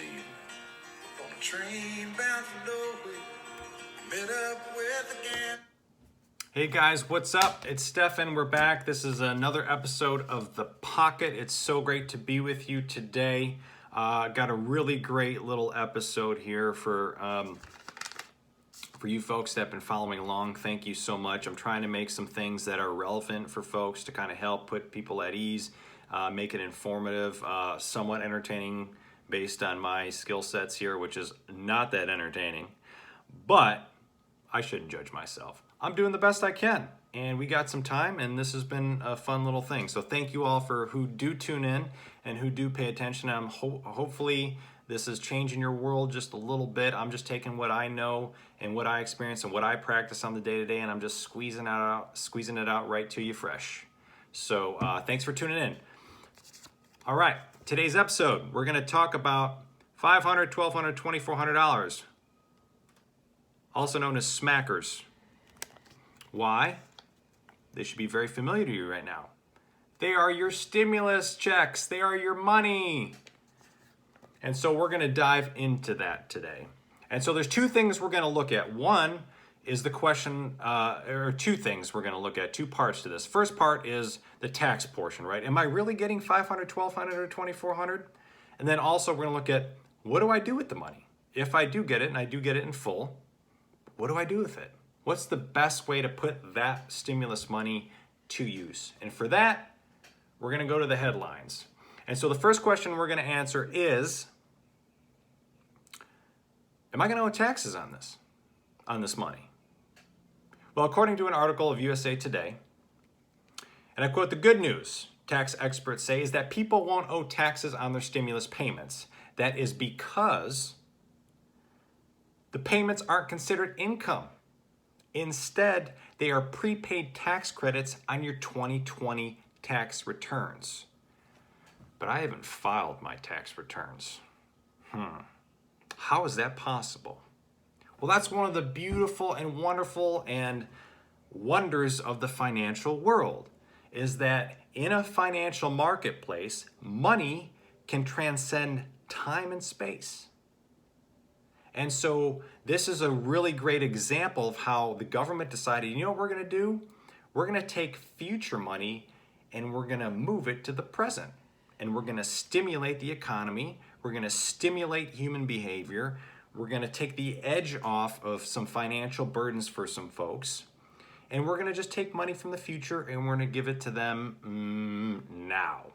stealing. On a train bound for nowhere, met up with again. Hey guys, what's up? It's Stefan. We're back. This is another episode of The Pocket. It's so great to be with you today. Got a really great little episode here for you folks that have been following along. Thank you so much. I'm trying to make some things that are relevant for folks to kind of help put people at ease, make it informative, somewhat entertaining based on my skill sets here, which is not that entertaining, but I shouldn't judge myself. I'm doing the best I can, and we got some time, and this has been a fun little thing. So thank you all for who do tune in and who do pay attention. Hopefully this is changing your world just a little bit. I'm just taking what I know and what I experience and what I practice on the day-to-day, and I'm just squeezing it out right to you fresh. So thanks for tuning in. All right, today's episode, we're going to talk about $500, $1,200, $2,400, also known as smackers. Why? They should be very familiar to you right now. They are your stimulus checks. They are your money. And so we're going to dive into that today. And so there's two things we're going to look at. One is the question, or two things we're going to look at, two parts to this. First part is the tax portion, right? Am I really getting $500, $1,200, or $2,400? And then also we're going to look at, what do I do with the money? If I do get it, and I do get it in full, what do I do with it? What's the best way to put that stimulus money to use? And for that, we're going to go to the headlines. And so the first question we're going to answer is, am I going to owe taxes on this money? Well, according to an article of USA Today, and I quote, "The good news, tax experts say, is that people won't owe taxes on their stimulus payments. That is because the payments aren't considered income. Instead, they are prepaid tax credits on your 2020 tax returns." But I haven't filed my tax returns. How is that possible? Well, that's one of the beautiful and wonderful and wonders of the financial world, is that in a financial marketplace, money can transcend time and space. And so this is a really great example of how the government decided, you know what we're going to do? We're going to take future money and we're going to move it to the present. And we're going to stimulate the economy. We're going to stimulate human behavior. We're going to take the edge off of some financial burdens for some folks. And we're going to just take money from the future and we're going to give it to them now.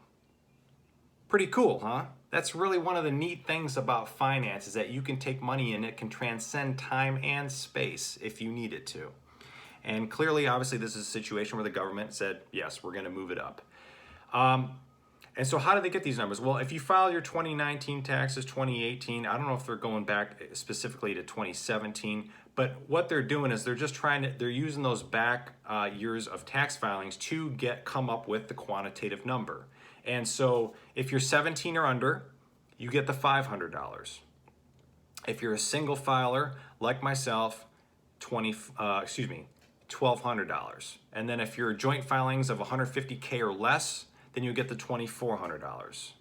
Pretty cool, huh? That's really one of the neat things about finance, is that you can take money and it can transcend time and space if you need it to. And clearly, obviously, this is a situation where the government said, yes, we're going to move it up. And so how do they get these numbers? Well, if you file your 2019 taxes, 2018, I don't know if they're going back specifically to 2017, but what they're doing is they're using those back years of tax filings to come up with the quantitative number. And so if you're 17 or under, you get the $500. If you're a single filer like myself, $1,200. And then if you're joint filings of 150K or less, then you get the $2,400.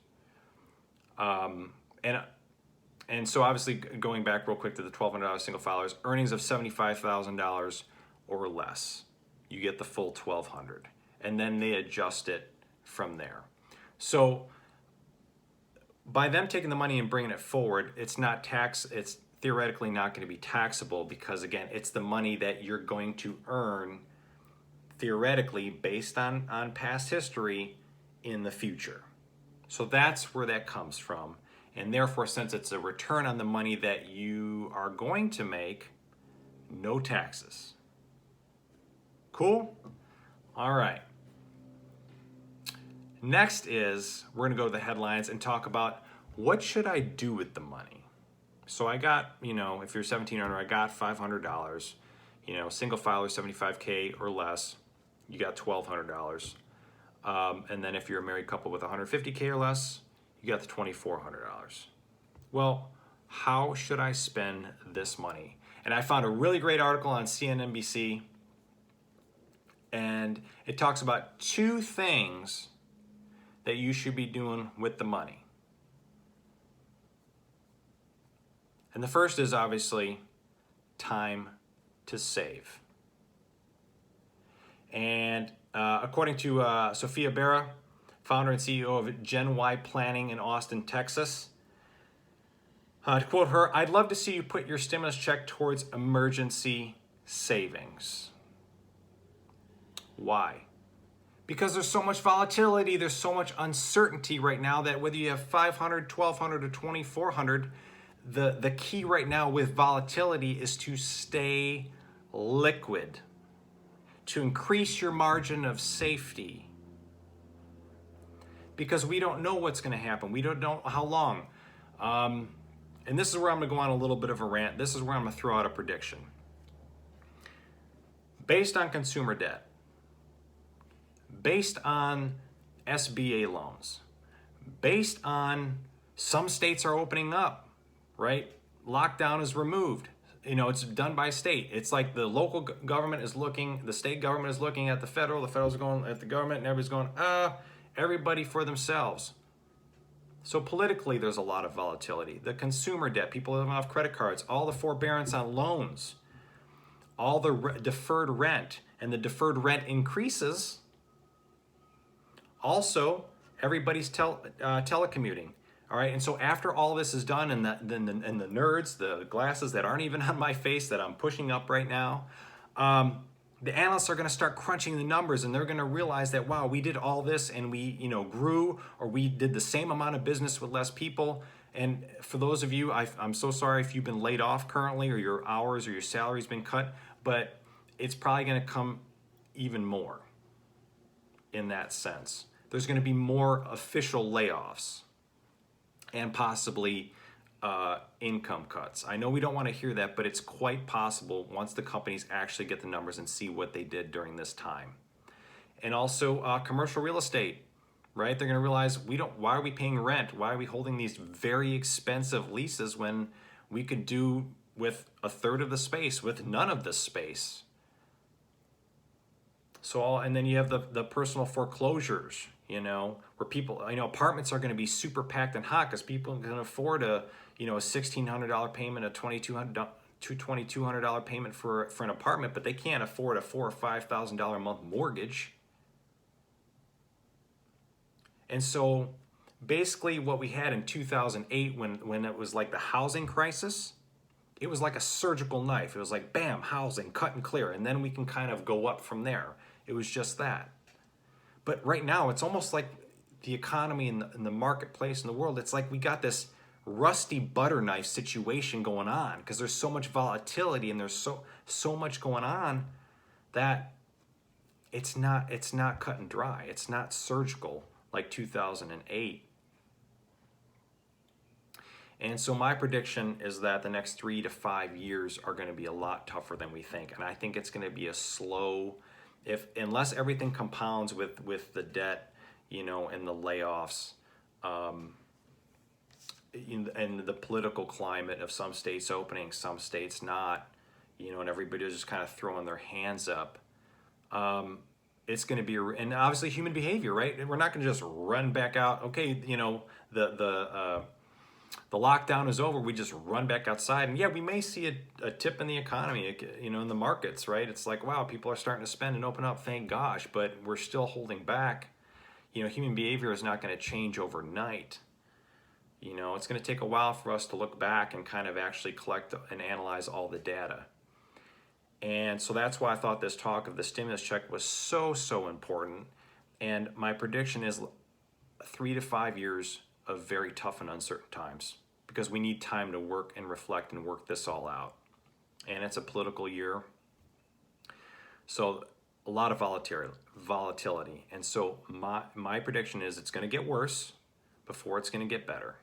And so obviously going back real quick to the $1,200 single filers, earnings of $75,000 or less, you get the full $1,200. And then they adjust it from there. So by them taking the money and bringing it forward, it's theoretically not going to be taxable, because again, it's the money that you're going to earn theoretically based on past history in the future. So that's where that comes from. And therefore, since it's a return on the money that you are going to make, no taxes. Cool? All right. Next is, we're going to go to the headlines and talk about, what should I do with the money? So I got, if you're 17 or under, I got $500. Single filer, 75K or less, you got $1,200. And then if you're a married couple with 150K or less, you got the $2,400. Well, how should I spend this money? And I found a really great article on CNBC, and it talks about two things that you should be doing with the money. And the first is obviously time to save. And according to Sophia Berra, founder and CEO of Gen Y Planning in Austin, Texas, to quote her, "I'd love to see you put your stimulus check towards emergency savings." Why? Because there's so much volatility, there's so much uncertainty right now that whether you have 500, 1200, or 2400, the key right now with volatility is to stay liquid, to increase your margin of safety. Because we don't know what's going to happen. We don't know how long. And this is where I'm going to go on a little bit of a rant. This is where I'm going to throw out a prediction. Based on consumer debt, based on SBA loans, based on some states are opening up, right? Lockdown is removed. You know, it's done by state. It's like the local government is looking, the state government is looking at the federal's going at the government, and everybody's going, everybody for themselves. So politically, there's a lot of volatility. The consumer debt, people living off credit cards, all the forbearance on loans, all the deferred rent, and the deferred rent increases. Also, everybody's telecommuting. All right, and so after all this is done, and the nerds, the glasses that aren't even on my face that I'm pushing up right now, the analysts are going to start crunching the numbers, and they're going to realize that, wow, we did all this and we, grew, or we did the same amount of business with less people. And for those of you, I'm so sorry if you've been laid off currently, or your hours or your salary's been cut, but it's probably going to come even more in that sense. There's going to be more official layoffs and possibly income cuts. I know we don't want to hear that, but it's quite possible once the companies actually get the numbers and see what they did during this time. And also commercial real estate, right? They're going to realize why are we paying rent? Why are we holding these very expensive leases when we could do with a third of the space, with none of the space? So, and then you have the personal foreclosures, where people, apartments are going to be super packed and hot because people can afford a $1,600 payment, a $2,200 payment for an apartment, but they can't afford a $4,000 or $5,000 a month mortgage. And so basically what we had in 2008 when it was like the housing crisis, it was like a surgical knife. It was like, bam, housing, cut and clear. And then we can kind of go up from there. It was just that. But right now, it's almost like the economy and the marketplace in the world, it's like we got this rusty butter knife situation going on because there's so much volatility and there's so much going on that it's not cut and dry. It's not surgical like 2008. And so my prediction is that the next 3 to 5 years are going to be a lot tougher than we think. And I think it's going to be a slow, unless everything compounds with the debt, and the layoffs, and the political climate of some states opening, some states not, and everybody's just kind of throwing their hands up. It's going to be, and obviously human behavior, right? We're not going to just run back out. Okay, the lockdown is over. We just run back outside, and yeah, we may see a tip in the economy, in the markets, right? It's like, wow, people are starting to spend and open up, thank gosh, but we're still holding back. Human behavior is not going to change overnight. It's going to take a while for us to look back and kind of actually collect and analyze all the data. And so that's why I thought this talk of the stimulus check was so important. And my prediction is 3 to 5 years of very tough and uncertain times, because we need time to work and reflect and work this all out. And it's a political year. So a lot of volatility. And so my prediction is it's going to get worse before it's going to get better.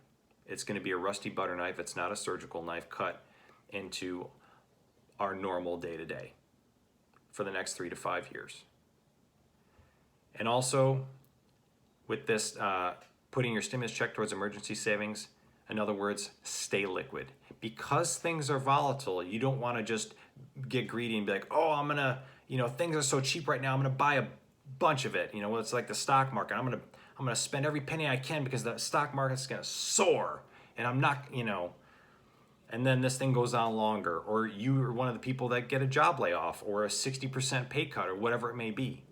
It's going to be a rusty butter knife. It's not a surgical knife cut into our normal day-to-day for the next 3 to 5 years. And also with this, putting your stimulus check towards emergency savings, in other words, stay liquid. Because things are volatile, you don't want to just get greedy and be like, oh, I'm going to, things are so cheap right now, I'm going to buy a bunch of it. It's like the stock market. I'm going to spend every penny I can because the stock market's going to soar. And I'm not, and then this thing goes on longer, or you are one of the people that get a job layoff or a 60% pay cut or whatever it may be.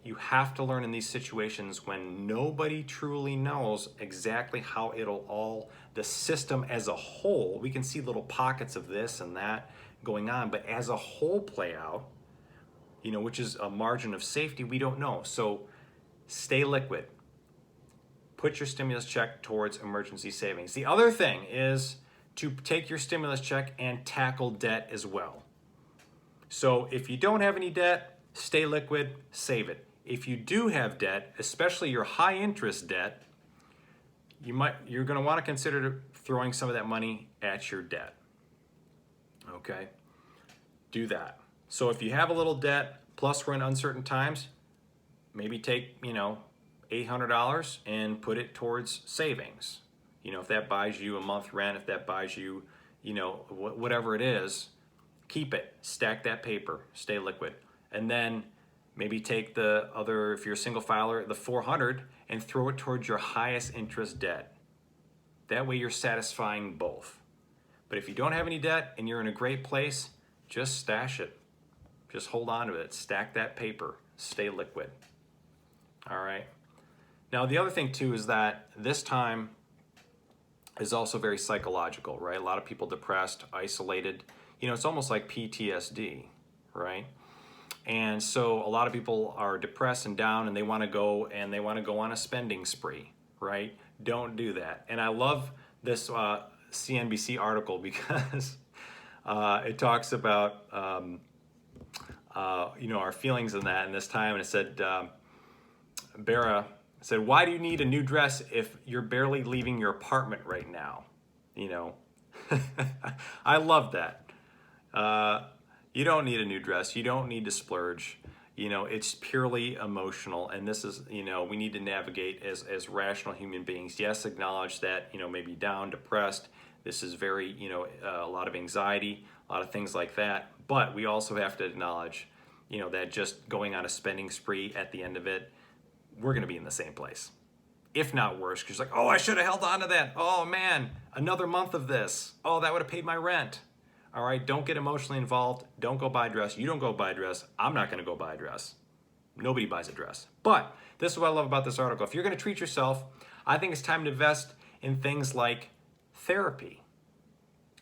You have to learn in these situations when nobody truly knows exactly how it'll all, the system as a whole, we can see little pockets of this and that going on, but as a whole play out, which is a margin of safety, we don't know. So stay liquid. Put your stimulus check towards emergency savings. The other thing is to take your stimulus check and tackle debt as well. So if you don't have any debt, stay liquid, save it. If you do have debt, especially your high interest debt, you're going to want to consider throwing some of that money at your debt. Okay? Do that. So if you have a little debt, plus we're in uncertain times, maybe take, $800 and put it towards savings. If that buys you a month rent, if that buys you, whatever it is, keep it, stack that paper, stay liquid. And then maybe take the other, if you're a single filer, the $400 and throw it towards your highest interest debt. That way you're satisfying both. But if you don't have any debt and you're in a great place, just stash it. Just hold on to it, stack that paper, stay liquid. All right. Now the other thing too is that this time is also very psychological, right? A lot of people depressed, isolated. It's almost like PTSD, right? And so a lot of people are depressed and down, and they want to go on a spending spree, right? Don't do that. And I love this CNBC article because it talks about our feelings in that in this time, and it said Bara said, "Why do you need a new dress if you're barely leaving your apartment right now?" I love that. You don't need a new dress. You don't need to splurge. It's purely emotional. And this is, we need to navigate as rational human beings. Yes, acknowledge that, maybe down, depressed. This is very, a lot of anxiety, a lot of things like that. But we also have to acknowledge, that just going on a spending spree at the end of it, we're going to be in the same place. If not worse, because like, oh, I should have held on to that. Oh man, another month of this. Oh, that would have paid my rent. All right, don't get emotionally involved. Don't go buy a dress. You don't go buy a dress. I'm not going to go buy a dress. Nobody buys a dress. But this is what I love about this article. If you're going to treat yourself, I think it's time to invest in things like therapy,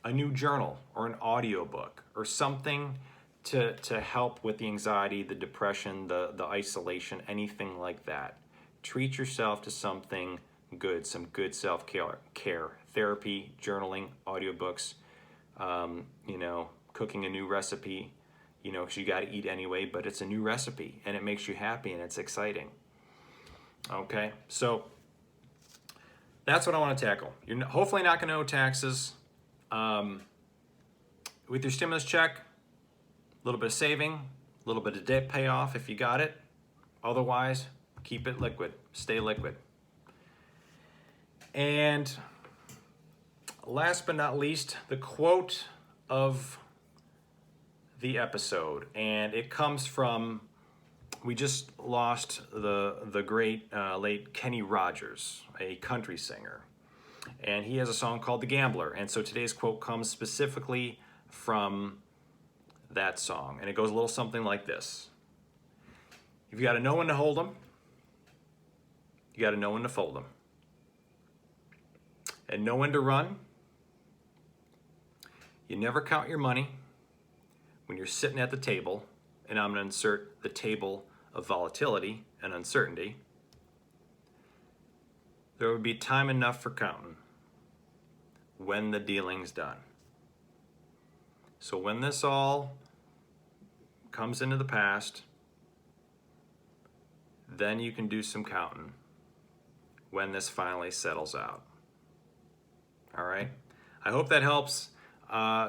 a new journal, or an audiobook, or something to help with the anxiety, the depression, the isolation, anything like that. Treat yourself to something good, some good self-care, therapy, journaling, audiobooks, cooking a new recipe, because you got to eat anyway, but it's a new recipe and it makes you happy and it's exciting. Okay, so that's what I want to tackle. You're hopefully not going to owe taxes. With your stimulus check, a little bit of saving, a little bit of debt payoff if you got it. Otherwise, keep it liquid, stay liquid. And last but not least, the quote of the episode, and it comes from, we just lost the great late Kenny Rogers, a country singer, and he has a song called The Gambler, and so today's quote comes specifically from that song, and it goes a little something like this: "You've got to know when to hold 'em, you got to know when to fold 'em, and know when to run. You never count your money when you're sitting at the table," and I'm going to insert the table of volatility and uncertainty. "There would be time enough for counting when the dealing's done." So when this all comes into the past, then you can do some counting when this finally settles out. All right? I hope that helps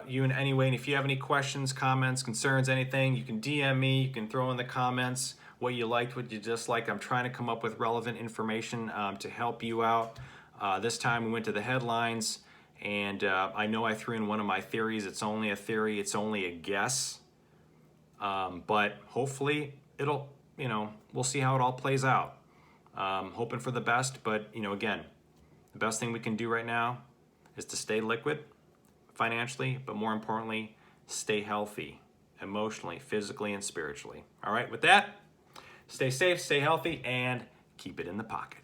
you in any way. And if you have any questions, comments, concerns, anything, you can DM me. You can throw in the comments what you liked, what you disliked. I'm trying to come up with relevant information to help you out. This time we went to the headlines, and I know I threw in one of my theories. It's only a theory. It's only a guess. But hopefully it'll, we'll see how it all plays out. Hoping for the best, but again, the best thing we can do right now is to stay liquid, financially, but more importantly, stay healthy emotionally, physically, and spiritually. All right, with that, stay safe, stay healthy, and keep it in the pocket.